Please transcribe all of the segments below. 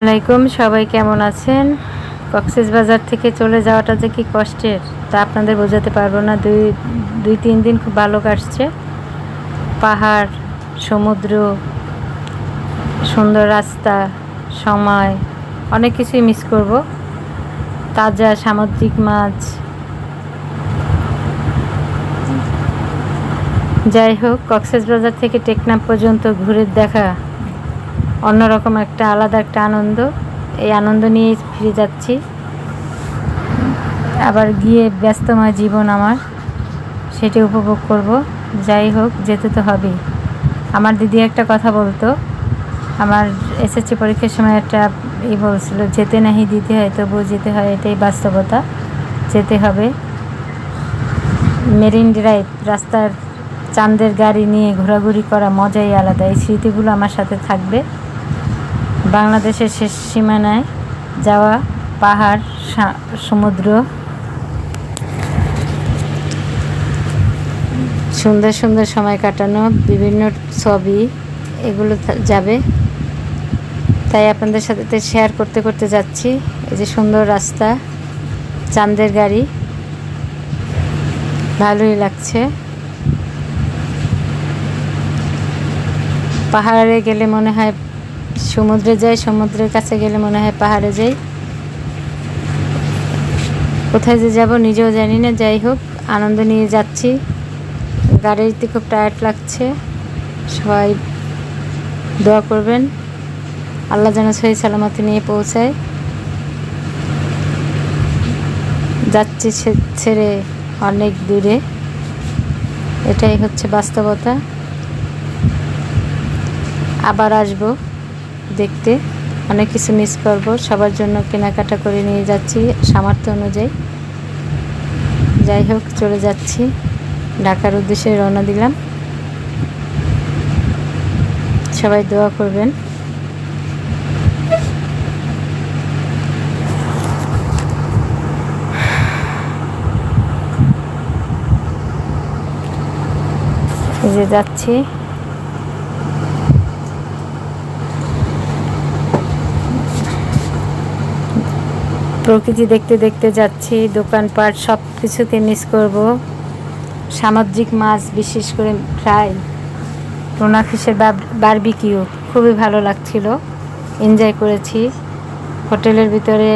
আসসালামাইকুম, সবাই কেমন আছেন? কক্সবাজার থেকে চলে যাওয়াটা যে কি কষ্টের তা আপনাদের বোঝাতে পারবো না। দুই তিন দিন খুব ভালো কাটছে। পাহাড়, সমুদ্র, সুন্দর রাস্তা, সময়, অনেক কিছুই মিস করব। তাজা সামুদ্রিক মাছ। যাই হোক, কক্সবাজার থেকে টেকনাফ পর্যন্ত ঘুরে দেখা অন্যরকম একটা আলাদা একটা আনন্দ। এই আনন্দ নিয়েই ফিরে যাচ্ছি। আবার গিয়ে ব্যস্তময় জীবন আমার, সেটি উপভোগ করব। যাই হোক, যেতে তো হবেই। আমার দিদি একটা কথা বলতো, আমার এসএসসি পরীক্ষার সময় একটা বলছিল, যেতে নাহি দিতে হয় তবুও যেতে হয়, এটাই বাস্তবতা। যেতে হবে। মেরিন ড্রাইভ, রাস্তার চাঁদের গাড়ি নিয়ে ঘোরাঘুরি করা মজাই আলাদা। এই স্মৃতিগুলো আমার সাথে থাকবে। বাংলাদেশের শেষ সীমানায় যাওয়া, পাহাড়, সমুদ্র, সুন্দর সুন্দর সময় কাটানো, বিভিন্ন ছবি, এগুলো যাবে। তাই আপনাদের সাথে শেয়ার করতে করতে যাচ্ছি। এই যে সুন্দর রাস্তা, চাঁদের গাড়ি, ভালোই লাগছে। পাহাড়ে গেলে মনে হয় সমুদ্রে যাই, সমুদ্রের কাছে গেলে মনে হয় পাহাড়ে যাই। কোথায় যে যাব নিজেও জানি না। যাই হোক, আনন্দ নিয়ে যাচ্ছি। গাড়িতে খুব টায়ার্ড লাগছে। সবাই দোয়া করবেন, আল্লাহ যেন সহি সালামতে নিয়ে পৌঁছায়। যাচ্ছি ছেড়ে অনেক দূরে, এটাই হচ্ছে বাস্তবতা। আবার আসবো দেখতে, অনেক কিছু মিস করব। সবার জন্য কেনাকাটা করে নিয়ে যাচ্ছি সামর্থ্য অনুযায়ী। যাই হোক, চলে যাচ্ছি, ঢাকার উদ্দেশ্যে রওনা দিলাম। সবাই দোয়া করবেন। এই যে যাচ্ছি, প্রকৃতি দেখতে দেখতে যাচ্ছি। দোকানপাট সব কিছুতে মিস করব। সামুদ্রিক মাছ, বিশেষ করে ফ্রাই, টুনা ফিশের বারবিকিউ খুবই ভালো লাগছিল, এনজয় করেছি। হোটেলের ভিতরে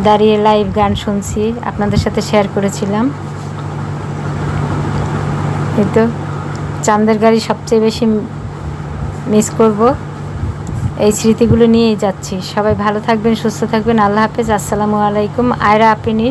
দাঁড়িয়ে লাইভ গান শুনছি, আপনাদের সাথে শেয়ার করেছিলাম। এই তো চাঁদের গাড়ি সবচেয়ে বেশি মিস করব। এই স্মৃতিগুলো নিয়েই যাচ্ছি। সবাই ভালো থাকবেন, সুস্থ থাকবেন। আল্লাহ হাফেজ, আসসালামু আলাইকুম। আয়রা আপনি